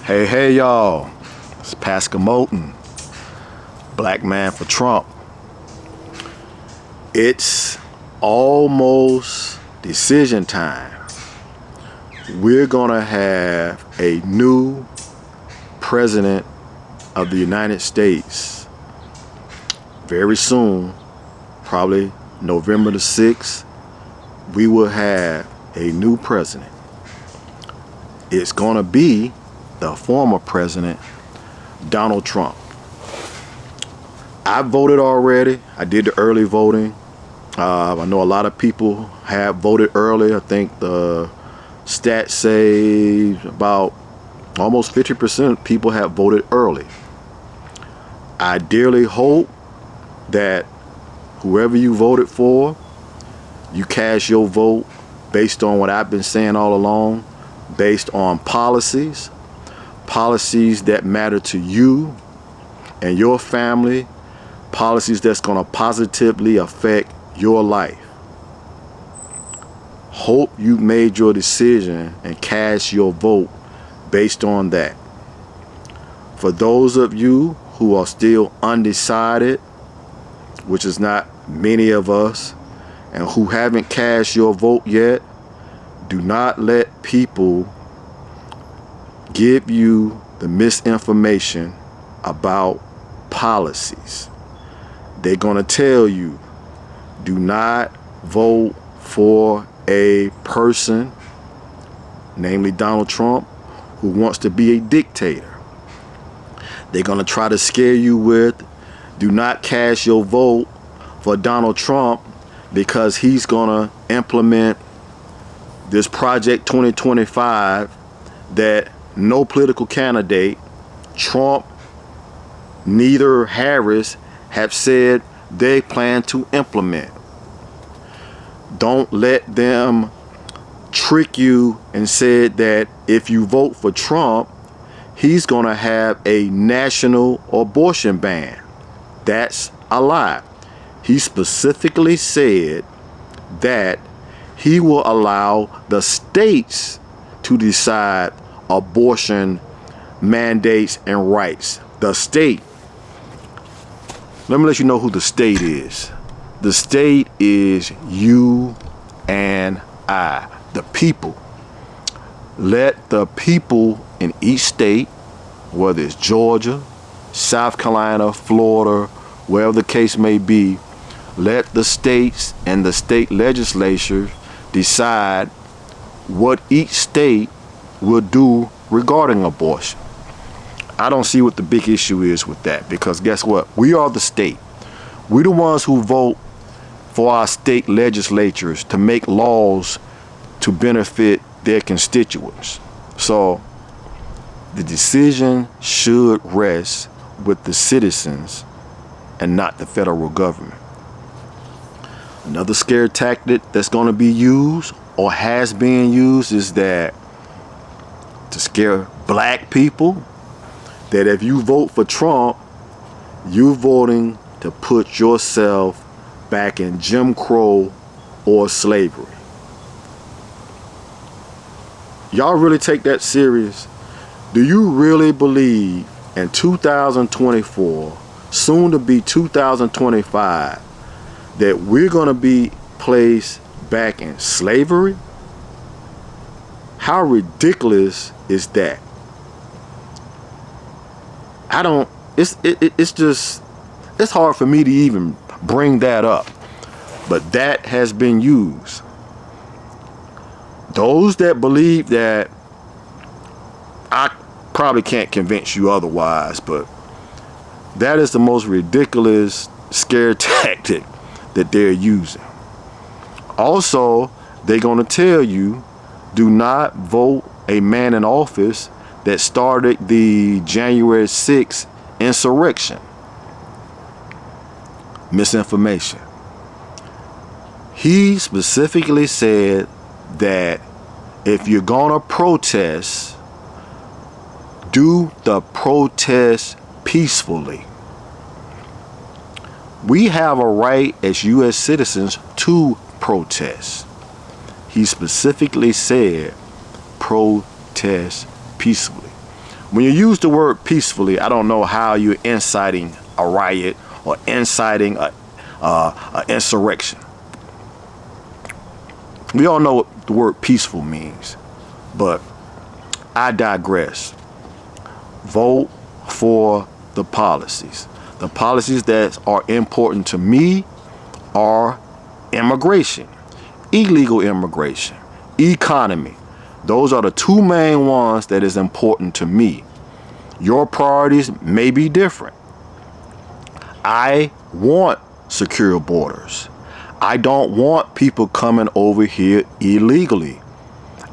Hey, y'all. It's Pascal Moulton, Black Man for Trump. It's almost decision time. We're going to have a new president of the United States very soon, probably November the 6th. We will have a new president. It's going to be the former president, Donald Trump. I voted already. I did the early voting. I know a lot of people have voted early. I think the stats say about almost 50% of people have voted early. I dearly hope that whoever you voted for, you cast your vote based on what I've been saying all along, based on policies that matter to you and your family, policies that's going to positively affect your life. Hope you made your decision and cast your vote based on that. For those of you who are still undecided, which is not many of us, and who haven't cast your vote yet, do not let people give you the misinformation about policies. They're going to tell you, do not vote for a person, namely Donald Trump, who wants to be a dictator. They're going to try to scare you with, do not cast your vote for Donald Trump because he's going to implement this Project 2025 that no political candidate, Trump, neither Harris, have said they plan to implement. Don't let them trick you and say that if you vote for Trump, he's going to have a national abortion ban. That's a lie. He specifically said that he will allow the states to decide abortion mandates and rights. The state. Let me let you know who the state is. The state is you and I, the people. Let the people in each state, whether it's Georgia, South Carolina, Florida, wherever the case may be, let the states and the state legislatures decide what each state will do regarding abortion. I don't see what the big issue is with that, because guess what? We are the state. We're the ones who vote for our state legislatures to make laws to benefit their constituents. So the decision should rest with the citizens and not the federal government. Another scare tactic that's going to be used or has been used is that to scare black people, that if you vote for Trump, you're voting to put yourself back in Jim Crow or slavery. Y'all really take that serious? Do you really believe in 2024, soon to be 2025, that we're going to be placed back in slavery? How ridiculous is that? It's hard for me to even bring that up, but that has been used. Those that believe that, I probably can't convince you otherwise, but that is the most ridiculous scare tactic that they're using. Also, they're going to tell you, do not vote a man in office that started the January 6th insurrection. Misinformation. He specifically said that if you're going to protest, do the protest peacefully. We have a right as U.S. citizens to protest. He specifically said protest peacefully. When you use the word peacefully, I don't know how you're inciting a riot or inciting a insurrection. We all know what the word peaceful means, but I digress. Vote for the policies. The policies that are important to me are immigration, illegal immigration, economy. Those are the two main ones that is important to me. Your priorities may be different. I want secure borders. I don't want people coming over here illegally.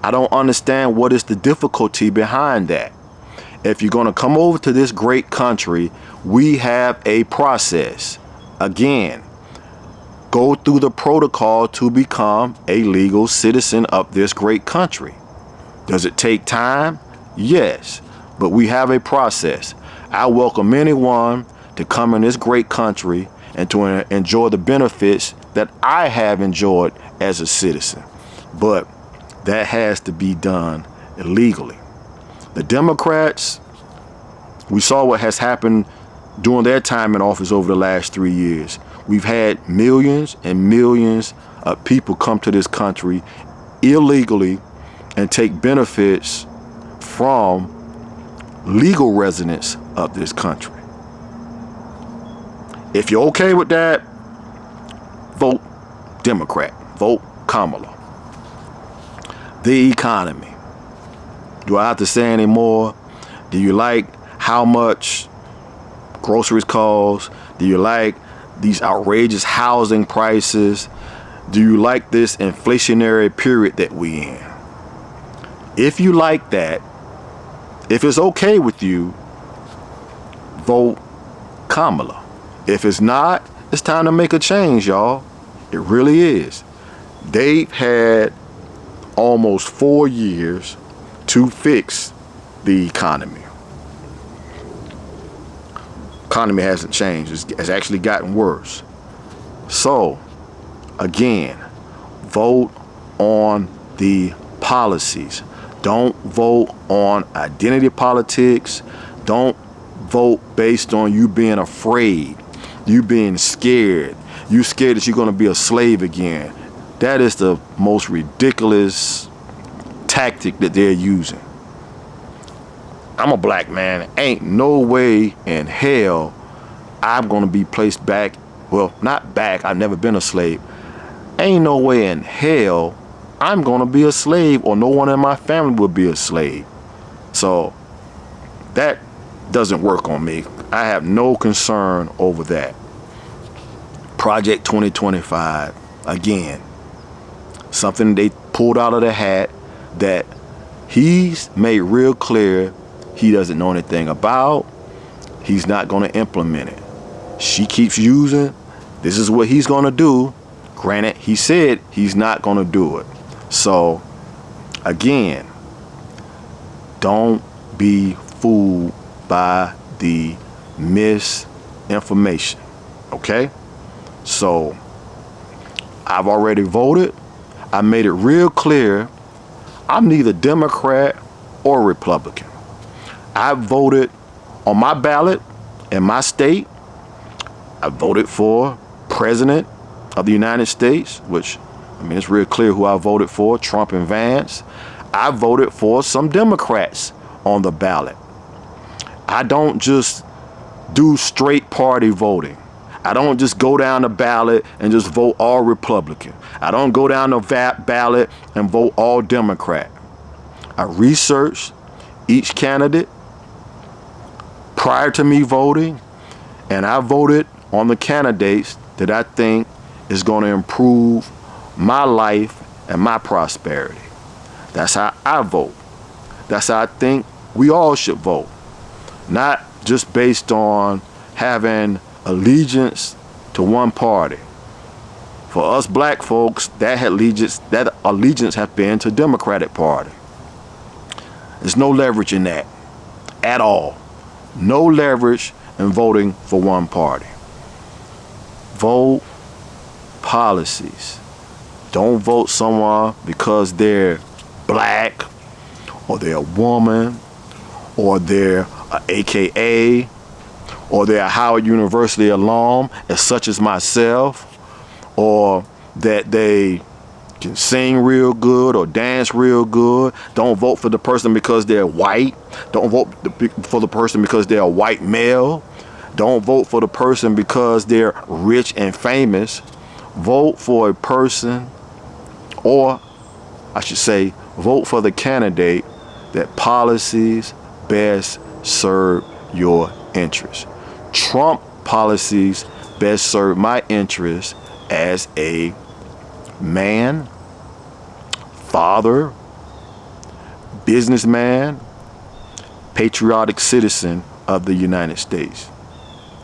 I don't understand what is the difficulty behind that. If you're going to come over to this great country, we have a process. Again, go through the protocol to become a legal citizen of this great country. Does it take time? Yes, but we have a process. I welcome anyone to come in this great country and to enjoy the benefits that I have enjoyed as a citizen. But that has to be done illegally. The Democrats, we saw what has happened during their time in office over the last 3 years. We've had millions and millions of people come to this country illegally and take benefits from legal residents of this country. If you're okay with that, vote Democrat. Vote Kamala. The economy. Do I have to say any more? Do you like how much groceries cost? Do you like these outrageous housing prices? Do you like this inflationary period that we in? If you like that, if it's okay with you, vote Kamala. If it's not, it's time to make a change, y'all. It really is. They've had almost 4 years to fix the economy. Economy hasn't changed. It's actually gotten worse. So, again, vote on the policies. Don't vote on identity politics. Don't vote based on you being afraid, you being scared. You scared that you're going to be a slave again. That is the most ridiculous tactic that they're using. I'm a black man. Ain't no way in hell I'm going to be placed back. Well, not back. I've never been a slave. Ain't no way in hell I'm going to be a slave, or no one in my family will be a slave. So that doesn't work on me. I have no concern over that. Project 2025, again, something they pulled out of the hat that he's made real clear he doesn't know anything about. He's not going to implement it. She keeps using, this is what he's going to do. Granted, he said he's not going to do it. So, again, don't be fooled by the misinformation. Okay? So, I've already voted. I made it real clear I'm neither Democrat or Republican. I voted on my ballot in my state. I voted for President of the United States, which, I mean, it's real clear who I voted for, Trump and Vance. I voted for some Democrats on the ballot. I don't just do straight party voting. I don't just go down the ballot and just vote all Republican. I don't go down the ballot and vote all Democrat. I researched each candidate prior to me voting, and I voted on the candidates that I think is going to improve my life and my prosperity. That's how I vote. That's how I think we all should vote. Not just based on having allegiance to one party. For us black folks, that allegiance has been to Democratic Party. There's no leverage in that at all. No leverage in voting for one party. Vote policies. Don't vote someone because they're black or they're a woman or they're a AKA, or they're a Howard University alum, as such as myself, or that they can sing real good or dance real good. Don't vote for the person because they're white. Don't vote for the person because they're a white male. Don't vote for the person because they're rich and famous. Vote for a person, or I should say, vote for the candidate that policies best serve your interests. Trump policies best serve my interests as a man, father, businessman, patriotic citizen of the United States.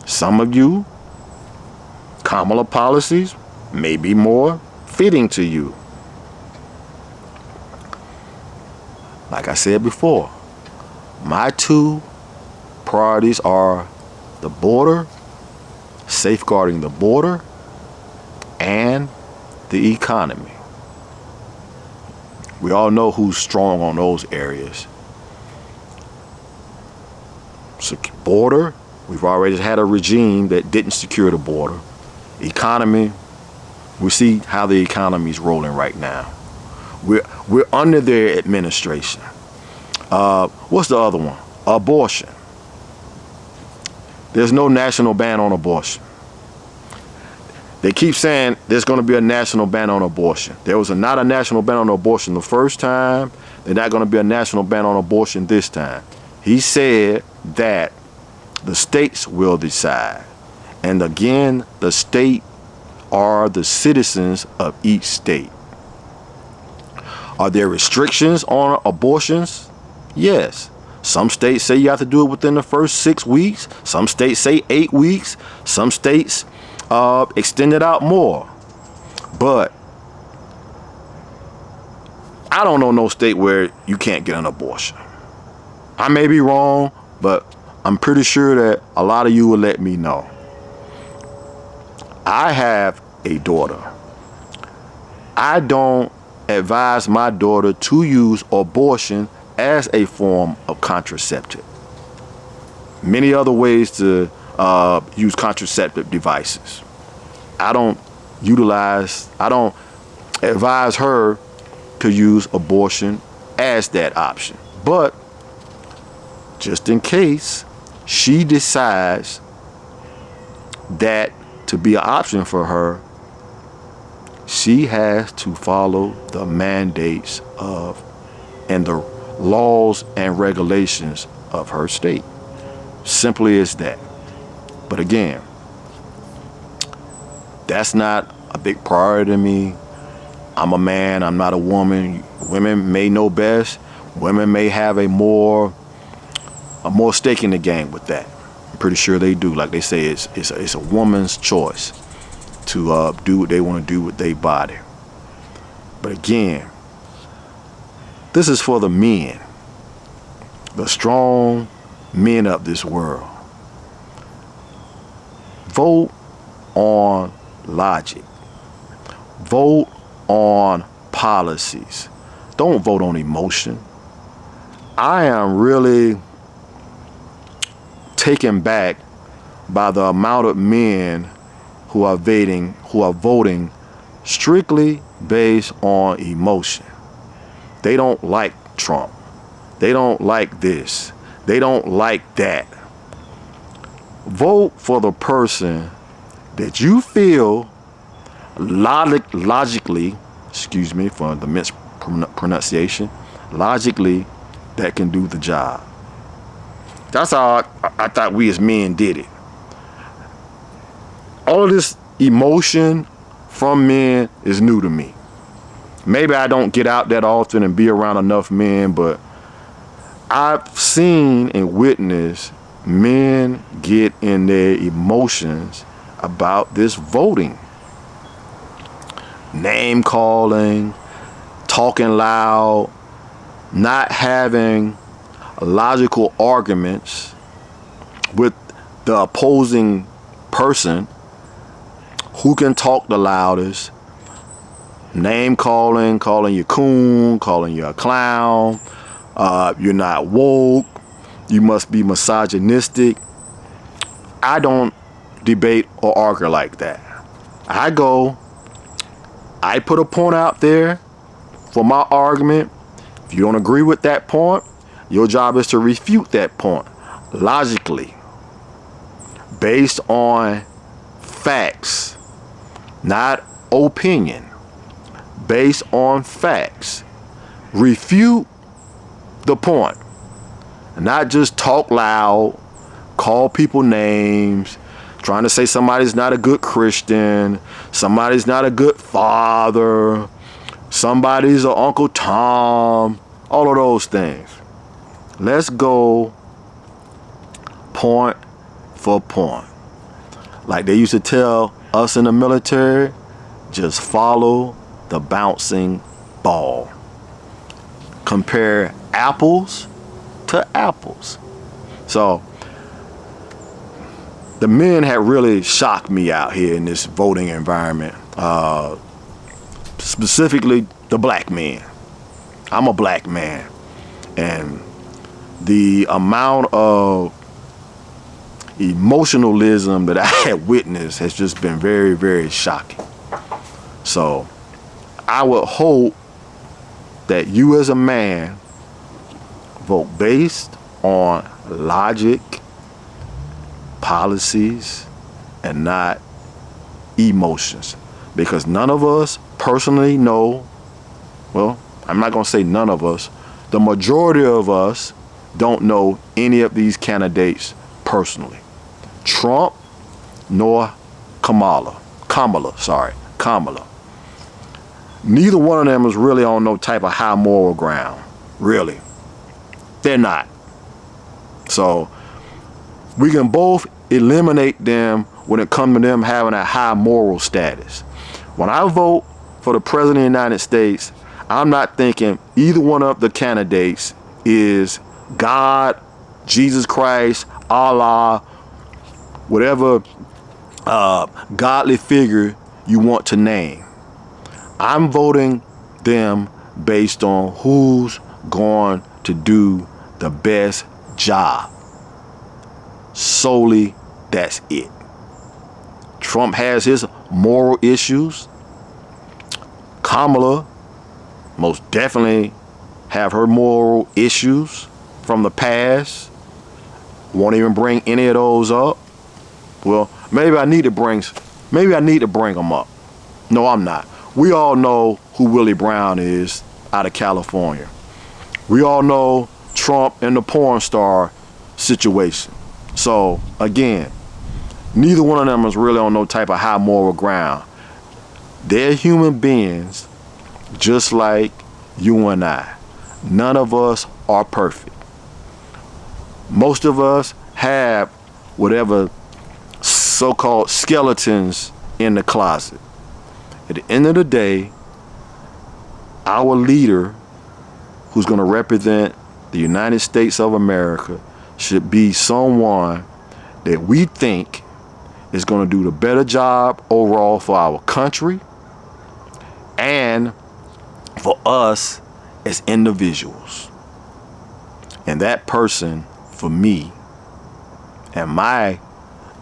Some of you, Kamala policies may be more fitting to you. Like I said before, my two priorities are the border, safeguarding the border, and the economy. We all know who's strong on those areas. So border, we've already had a regime that didn't secure the border. Economy, we see how the economy is rolling right now. We're under their administration. What's the other one? Abortion. There's no national ban on abortion. They keep saying there's going to be a national ban on abortion. There was not a national ban on abortion the first time. There's not going to be a national ban on abortion this time. He said that the states will decide. And again, the state are the citizens of each state. Are there restrictions on abortions? Yes. Some states say you have to do it within the first 6 weeks. Some states say 8 weeks. Some states extend it out more. But I don't know no state where you can't get an abortion. I may be wrong, but I'm pretty sure that a lot of you will let me know. I have a daughter. I don't advise my daughter to use abortion as a form of contraceptive. Many other ways to use contraceptive devices. I don't advise her to use abortion as that option. But just in case she decides that to be an option for her, she has to follow the mandates of and the laws and regulations of her state. Simply as that. But again, that's not a big priority to me. I'm a man, I'm not a woman. Women may know best. Women may have a more stake in the game with that. I'm pretty sure they do. Like they say, it's a woman's choice to do what they want to do with their body. But again, this is for the men, the strong men of this world. Vote on logic. Vote on policies. Don't vote on emotion. I am really taken back by the amount of men who are voting strictly based on emotion. They don't like Trump. They don't like this. They don't like that. Vote for the person that you feel logically, excuse me for the mispronunciation, logically that can do the job. That's how I thought we as men did it. All of this emotion from men is new to me. Maybe I don't get out that often and be around enough men, but I've seen and witnessed men get in their emotions about this voting. Name calling, talking loud, not having logical arguments with the opposing person. Who can talk the loudest? Name calling, calling you coon, calling you a clown. You're not woke. You must be misogynistic. I don't debate or argue like that. I put a point out there for my argument. If you don't agree with that point, your job is to refute that point logically, based on facts, not opinion, based on facts. Refute the point, not just talk loud, call people names, trying to say somebody's not a good Christian, somebody's not a good father, somebody's an Uncle Tom, all of those things. Let's go point for point. Like they used to tell us in the military, just follow the bouncing ball. Compare apples to apples. So the men have really shocked me out here in this voting environment. Specifically the black men. I'm a black man, and the amount of emotionalism that I had witnessed has just been very, very shocking. So I would hope that you as a man vote based on logic, policies, and not emotions. Because none of us personally know, well, I'm not going to say none of us, the majority of us don't know any of these candidates personally. Trump nor Kamala. Neither one of them is really on no type of high moral ground. Really. They're not. So we can both eliminate them when it comes to them having a high moral status. When I vote for the President of the United States, I'm not thinking either one of the candidates is God, Jesus Christ, Allah, whatever godly figure you want to name. I'm voting them based on who's going to do the best job. Solely, that's it. Trump has his moral issues. Kamala most definitely have her moral issues from the past. Won't even bring any of those up. Well, maybe I need to bring them up. No, I'm not. We all know who Willie Brown is out of California. We all know Trump and the porn star situation. So again, neither one of them is really on no type of high moral ground. They're human beings just like you and I. None of us are perfect. Most of us have whatever so-called skeletons in the closet. At the end of the day, our leader, who's going to represent the United States of America, should be someone that we think is going to do the better job overall for our country and for us as individuals. And that person, for me, and my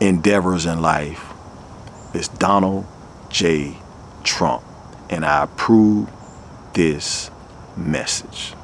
endeavors in life, is Donald J. Trump. And I approve this message.